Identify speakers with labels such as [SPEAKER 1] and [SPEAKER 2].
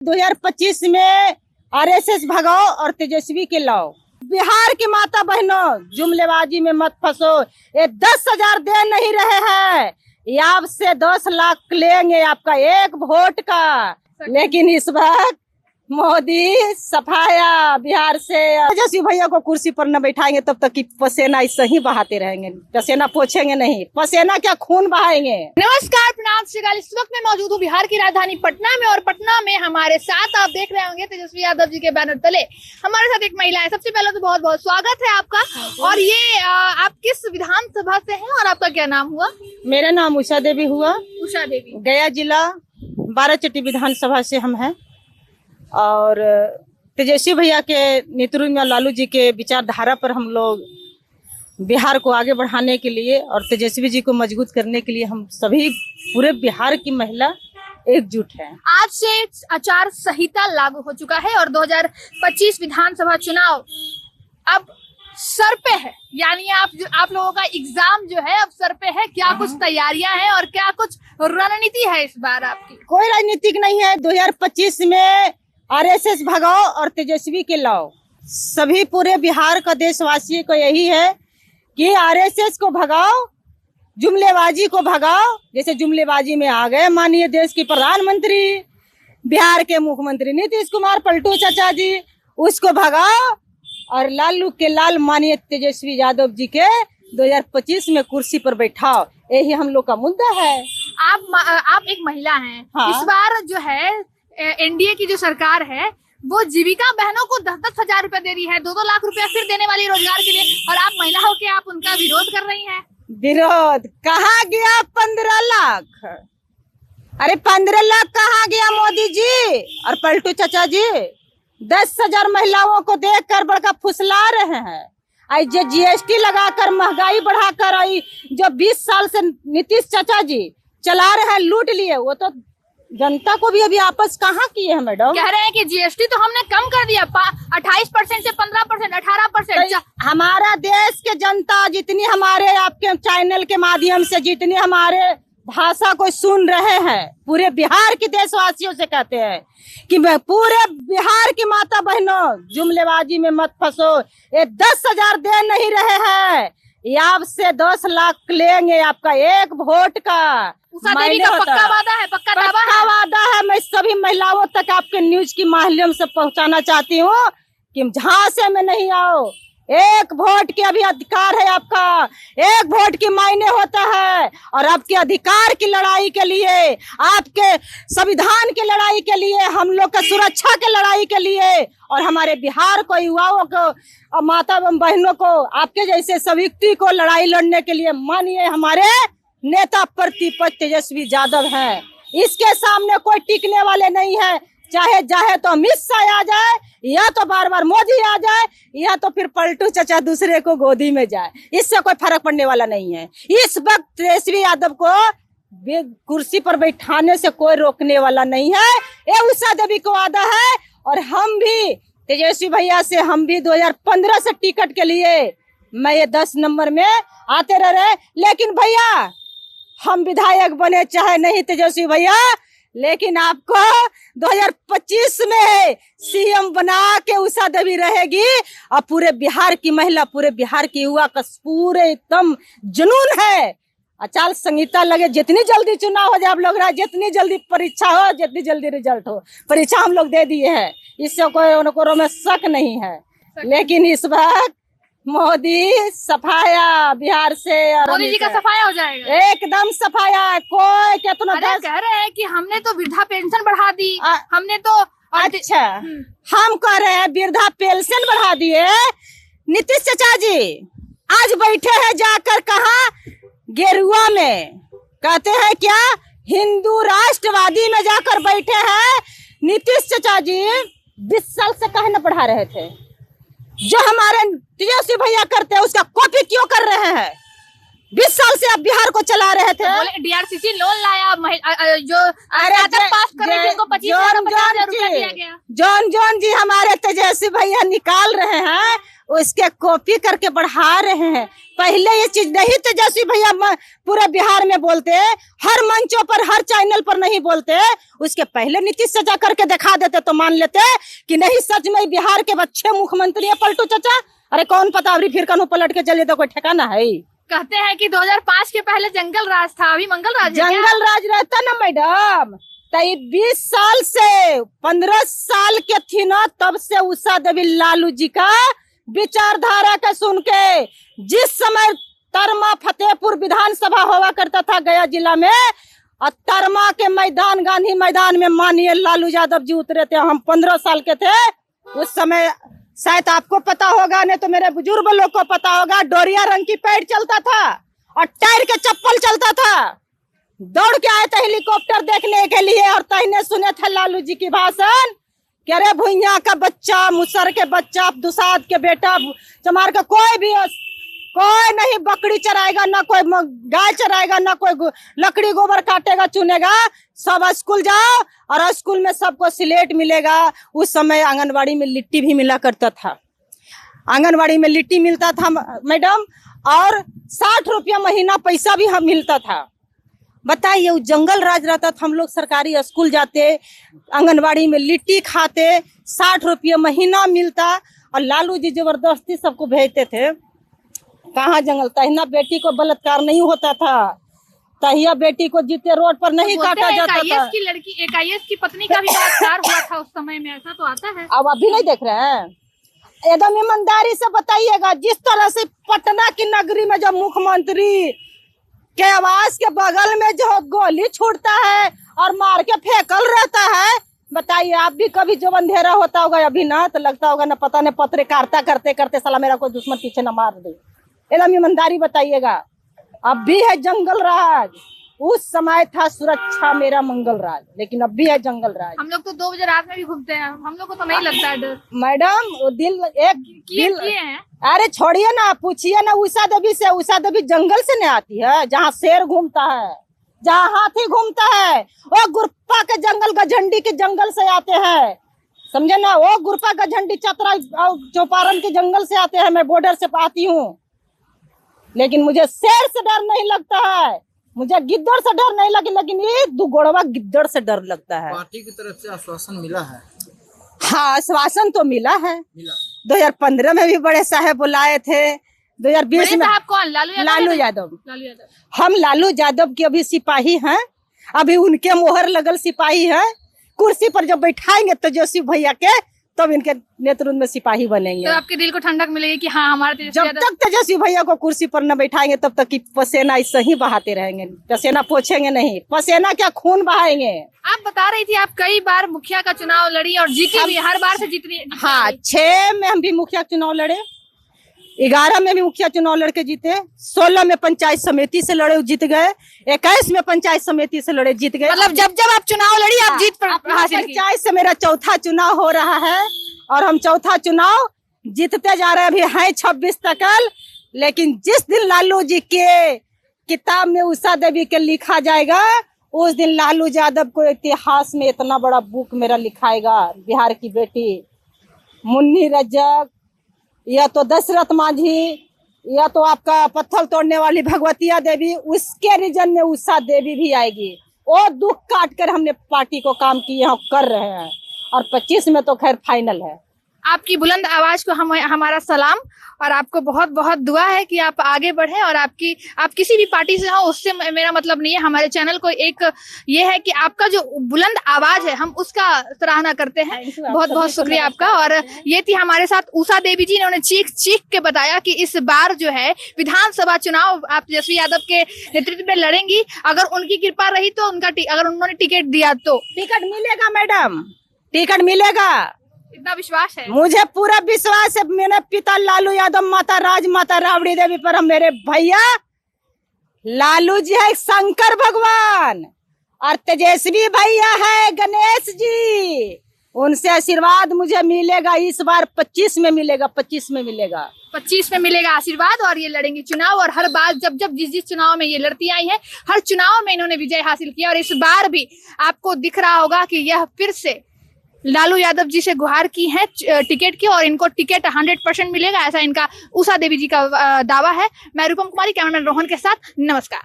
[SPEAKER 1] 2025 में आरएसएस भगाओ और तेजस्वी के लाओ। बिहार की माता बहनों, जुमलेबाजी में मत फंसो। ये 10,000 दे नहीं रहे हैं, ये आपसे 10 लाख लेंगे आपका एक वोट का। लेकिन इस वक्त मोदी सफाया बिहार से तेजस्वी भैया को कुर्सी पर न बैठाएंगे तब तक कि पसीना ऐसे ही बहाते रहेंगे। पसीना पोछेंगे नहीं, पसीना क्या खून बहाएंगे।
[SPEAKER 2] नमस्कार, प्रणाम श्रीकाल। इस वक्त मैं मौजूद हूँ बिहार की राजधानी पटना में, और पटना में हमारे साथ आप देख रहे होंगे तेजस्वी यादव जी के बैनर तले हमारे साथ एक महिला है। सबसे पहले तो बहुत बहुत स्वागत है आपका। और ये आप किस विधानसभा से हैं और आपका क्या नाम हुआ?
[SPEAKER 1] मेरा नाम उषा देवी हुआ।
[SPEAKER 2] उषा देवी।
[SPEAKER 1] गया जिला बाराचट्टी विधानसभा से हम हैं। और तेजस्वी भैया के नेतृत्व में लालू जी के विचारधारा पर हम लोग बिहार को आगे बढ़ाने के लिए और तेजस्वी जी को मजबूत करने के लिए हम सभी पूरे बिहार की महिला एकजुट है।
[SPEAKER 2] आज से आचार संहिता लागू हो चुका है और 2025 विधानसभा चुनाव अब सर पे है, यानी आप लोगों का एग्जाम जो है अब सर पे है। क्या कुछ तैयारियां हैं और क्या कुछ रणनीति है इस बार आपकी?
[SPEAKER 1] कोई राजनीतिक नहीं है। 2025 में आरएसएस भगाओ और तेजस्वी के लाओ। सभी पूरे बिहार का देशवासी को यही है कि आरएसएस को भगाओ, जुमलेबाजी को भगाओ। जैसे जुमलेबाजी में आ गए माननीय देश के प्रधानमंत्री, बिहार के मुख्यमंत्री नीतीश कुमार, पलटू चाचा जी, उसको भगाओ और लालू के लाल माननीय तेजस्वी यादव जी के 2025 में कुर्सी पर बैठाओ। यही हम लोग का मुद्दा है।
[SPEAKER 2] आप एक महिला हैं।
[SPEAKER 1] हाँ।
[SPEAKER 2] इस बार जो है एनडीए की जो सरकार है वो जीविका बहनों को 10-10 हजार रुपए दे रही है, 2-2 लाख रुपया फिर देने वाली रोजगार के लिए, और आप महिला हो के आप उनका विरोध कर रही हैं।
[SPEAKER 1] विरोध कहाँ गया? 15 लाख। अरे 15 लाख कहाँ गया मोदी जी और पलटू चाचा जी? 10,000 महिलाओं को देखकर बड़का फुसला रहे हैं। आई जो जीएसटी लगाकर महंगाई बढ़ाकर आई जो 20 साल से नीतीश चाचा जी चला रहे हैं, लूट लिए। वो तो जनता को भी अभी आपस कहाँ किए हैं मैडम?
[SPEAKER 2] कह रहे हैं कि जीएसटी तो हमने कम कर दिया, 28% से 15%, 18%।
[SPEAKER 1] हमारा देश के जनता जितनी हमारे आपके चैनल के माध्यम से जितनी हमारे भाषा को सुन रहे हैं, पूरे बिहार के देशवासियों से कहते हैं कि पूरे बिहार की माता बहनों, जुमलेबाजी में मत फंसो। ये 10,000 दे नहीं रहे हैं, ये आपसे 10 लाख लेंगे आपका एक वोट का।
[SPEAKER 2] उषा देवी का पक्का वादा है, पक्का
[SPEAKER 1] वादा है। मैं सभी महिलाओं तक आपके न्यूज के माध्यम से पहुंचाना चाहती हूँ कि जहाँ से में नहीं आओ, एक वोट के अभी अधिकार है आपका। एक वोट की मायने होता है और आपके अधिकार की लड़ाई के लिए, आपके संविधान की लड़ाई के लिए, हम लोग के सुरक्षा की लड़ाई के लिए और हमारे बिहार को, युवाओं को और माता एवं बहनों को, आपके जैसे सभी व्यक्ति को लड़ाई लड़ने के लिए मानिए हमारे नेता प्रतिपक्ष तेजस्वी यादव हैं। इसके सामने कोई टिकने वाले नहीं है। चाहे तो अमित शाह आ जाए, या तो बार बार मोदी आ जाए, या तो फिर पलटू चाचा दूसरे को गोदी में जाए, इससे कोई फर्क पड़ने वाला नहीं है। इस वक्त तेजस्वी यादव को कुर्सी पर बैठाने से कोई रोकने वाला नहीं है। ये उषा देवी को वादा है। और हम भी तेजस्वी भैया से, हम भी 2015 से टिकट के लिए मैं ये 10 नंबर में आते रहे। लेकिन भैया हम विधायक बने चाहे नहीं तेजस्वी भैया, लेकिन आपको 2025 में सीएम बना के उषा देवी रहेगी। और पूरे बिहार की महिला, पूरे बिहार की युवा का पूरे एकदम जुनून है। आचार संहिता लगे, जितनी जल्दी चुनाव हो जाए, आप लोग जितनी जल्दी परीक्षा हो, जितनी जल्दी रिजल्ट हो, परीक्षा हम लोग दे दिए हैं, इससे कोई में शक नहीं है। लेकिन इस वक्त मोदी सफाया बिहार से,
[SPEAKER 2] मोदी जी का सफाया हो जाएगा,
[SPEAKER 1] एकदम सफाया। कोई कितना
[SPEAKER 2] कह रहे हैं कि हमने तो वृद्धा पेंशन बढ़ा दी, हमने तो
[SPEAKER 1] अच्छा, हम कह रहे हैं वृद्धा पेंशन बढ़ा दिए। नीतीश चाचा जी आज बैठे हैं जाकर कहाँ? गेरुआ में। कहते हैं क्या? हिंदू राष्ट्रवादी में जाकर बैठे हैं। नीतीश चाचा जी 20 साल से कहे न पढ़ा रहे थे, जो हमारे तेजस्वी भैया करते हैं उसका कॉपी क्यों कर रहे हैं? 20 साल से आप बिहार को चला रहे थे।
[SPEAKER 2] बोले डीआरसीसी लोन लाया, जो पास कर रहे थे उनको 25,000 रुपया दिया गया।
[SPEAKER 1] जॉन जी हमारे तेजस्वी भैया निकाल रहे हैं, उसके कॉपी करके बढ़ा रहे हैं। पहले ये चीज नहीं तेजस्वी भैया पूरे बिहार में बोलते, हर मंचों पर हर चैनल पर नहीं बोलते, उसके पहले नीतीश चाचा करके दिखा देते तो मान लेते कि नहीं सच में बिहार के बच्चे मुख्यमंत्री है पलटू चाचा। अरे कौन पता अभी फिर कहीं पलट के चले तो कोई ठिकाना है।
[SPEAKER 2] कहते हैं कि 2005 के पहले जंगल राज था, अभी मंगल राज है।
[SPEAKER 1] जंगल राज रहता ना मैडम, तो 20 साल से 15 साल के थी ना, तब से उषा देवी लालू जी का विचारधारा के सुन के, जिस समय तरमा फतेहपुर विधानसभा हुआ करता था गया जिला में, और तरमा के मैदान गांधी मैदान में माननीय लालू यादव जी उतरे थे। हम 15 साल के थे उस समय, शायद आपको पता होगा, नहीं तो मेरे बुजुर्ग लोग को पता होगा। डोरिया रंग की पैड चलता था और टायर के चप्पल चलता था। दौड़ के आए थे हेलीकॉप्टर देखने के लिए, और तहने सुने थे लालू जी की भाषण कि अरे भुइया का बच्चा, मुसर के बच्चा, दुसाद के बेटा, चमार का कोई नहीं बकरी चराएगा, ना कोई गाय चराएगा, ना कोई लकड़ी गोबर काटेगा चुनेगा, सब स्कूल जाओ और स्कूल में सबको स्लेट मिलेगा। उस समय आंगनबाड़ी में लिट्टी भी मिला करता था, आंगनबाड़ी में लिट्टी मिलता था मैडम, और 60 रुपया महीना पैसा भी हम मिलता था। बताइए, जंगल राज रहता था, हम लोग सरकारी स्कूल जाते, आंगनबाड़ी में लिट्टी खाते, 60 रुपया महीना मिलता, और लालू जी जबरदस्ती सबको भेजते थे। कहाँ जंगल, तहिना बेटी को बलात्कार नहीं होता था, तहिया बेटी को जीते रोड पर नहीं काटा जाता था।
[SPEAKER 2] की लड़की, एक IAS की पत्नी का भी बलात्कार हुआ था उस समय में, ऐसा तो आता है।
[SPEAKER 1] अब अभी नहीं देख रहे हैं? एकदम ईमानदारी से बताइएगा, जिस तरह से पटना की नगरी में जब मुख्यमंत्री के आवास के बगल में जो गोली छूटता है और मार के फेंकल रहता है, बताइए आप भी कभी जब अंधेरा होता होगा अभी ना, तो लगता होगा ना पता नहीं पत्रकारिता करते करते साला मेरा कोई दुश्मन पीछे न मार दे। एकदम ईमानदारी बताइएगा। अब भी है जंगल राज, उस समय था सुरक्षा मेरा मंगल राज, लेकिन अब भी है जंगल राज।
[SPEAKER 2] हम लोग तो 2 बजे रात में भी घूमते हैं, हम लोग को तो नहीं लगता है डर।
[SPEAKER 1] मैडम वो दिल एक
[SPEAKER 2] किए हैं।
[SPEAKER 1] अरे छोड़िए ना, पूछिए ना उषा देवी से। उषा देवी जंगल से नहीं आती है, जहाँ शेर घूमता है, जहाँ हाथी घूमता है, वो गुरपा के जंगल, गझंडी के जंगल से आते हैं, समझे ना। वो गुरपा गझंडी चतरा चौपारण के जंगल से आते हैं। मैं बॉर्डर से आती हूँ, लेकिन मुझे शेर से डर नहीं लगता है, मुझे गिद्दड़ से डर नहीं लगी, लेकिन ये दुगोड़वा गिद्दड़ से डर लगता है।
[SPEAKER 3] पार्टी की तरफ से आश्वासन मिला है?
[SPEAKER 1] हाँ, आश्वासन तो मिला है।
[SPEAKER 3] मिला।
[SPEAKER 1] 2015 में भी बड़े साहब बुलाए थे, 2020 में।
[SPEAKER 2] साहब कौन? लालू यादव।
[SPEAKER 1] लालू यादव।
[SPEAKER 2] लालू यादव।
[SPEAKER 1] हम लालू यादव के अभी सिपाही हैं, अभी उनके मोहर लगल सिपाही हैं। कुर्सी पर जब बैठाएंगे तेजस्वी भैया के, तब इनके नेतृत्व में सिपाही बनेंगे।
[SPEAKER 2] तो आपके दिल को ठंडक मिलेगी कि हाँ हमारे
[SPEAKER 1] जब तक तेजस्वी भैया को कुर्सी पर न बैठाएंगे तब तक की पसीना ऐसे ही बहाते रहेंगे, पसीना पोछेंगे नहीं, पसीना क्या खून बहाएंगे।
[SPEAKER 2] आप बता रही थी आप कई बार मुखिया का चुनाव लड़ी और जीती भी, हर बार से जीतनी।
[SPEAKER 1] हाँ, 6 में हम भी मुखिया चुनाव लड़े, 11 में भी मुखिया चुनाव लड़के जीते, 16 में पंचायत समिति से लड़े जीत गए, 21 में पंचायत समिति से लड़े जीत गए।
[SPEAKER 2] मतलब जब जब आप चुनाव लड़ी आप जीत हासिल की।
[SPEAKER 1] पंचायत से मेरा चौथा चुनाव हो रहा है, और हम चौथा चुनाव जीतते जा रहे हैं। अभी है 26 तक, लेकिन जिस दिन लालू जी के किताब में उषा देवी के लिखा जाएगा, उस दिन लालू यादव को इतिहास में इतना बड़ा बुक मेरा लिखाएगा। बिहार की बेटी मुन्नी रजक, या तो दशरथ मांझी, या तो आपका पत्थर तोड़ने वाली भगवतिया देवी, उसके रीजन में उषा देवी भी आएगी। वो दुख काट कर हमने पार्टी को काम किए हैं, कर रहे हैं, और 25 में तो खैर फाइनल है।
[SPEAKER 2] आपकी बुलंद आवाज को हमारा सलाम, और आपको बहुत बहुत दुआ है कि आप आगे बढ़े। और आप किसी भी पार्टी से हो उससे मेरा मतलब नहीं है। हमारे चैनल को एक ये है कि आपका जो बुलंद आवाज है हम उसका सराहना करते हैं। बहुत बहुत शुक्रिया आपका। और ये थी हमारे साथ उषा देवी जी, इन्होंने चीख चीख के बताया कि इस बार जो है विधानसभा चुनाव आप तेजस्वी यादव के नेतृत्व में लड़ेंगी। अगर उनकी कृपा रही तो अगर उन्होंने टिकट दिया तो
[SPEAKER 1] टिकट मिलेगा मैडम, टिकट मिलेगा,
[SPEAKER 2] इतना विश्वास है
[SPEAKER 1] मुझे, पूरा विश्वास है। मेरे पिता लालू यादव, माता राज, माता राबड़ी देवी पर मेरे भैया लालू जी है शंकर भगवान, और तेजस्वी भैया है गणेश जी। उनसे आशीर्वाद मुझे मिलेगा इस बार। 25 में मिलेगा, 25 में मिलेगा,
[SPEAKER 2] 25 में मिलेगा आशीर्वाद। और ये लड़ेंगी चुनाव, और हर बार जब जिस चुनाव में ये लड़ती आई हैं, हर चुनाव में इन्होंने विजय हासिल किया। और इस बार भी आपको दिख रहा होगा कि यह फिर से लालू यादव जी से गुहार की है टिकट की, और इनको टिकट 100% मिलेगा, ऐसा इनका उषा देवी जी का दावा है। मैं रूपम कुमारी, कैमरामैन रोहन के साथ, नमस्कार।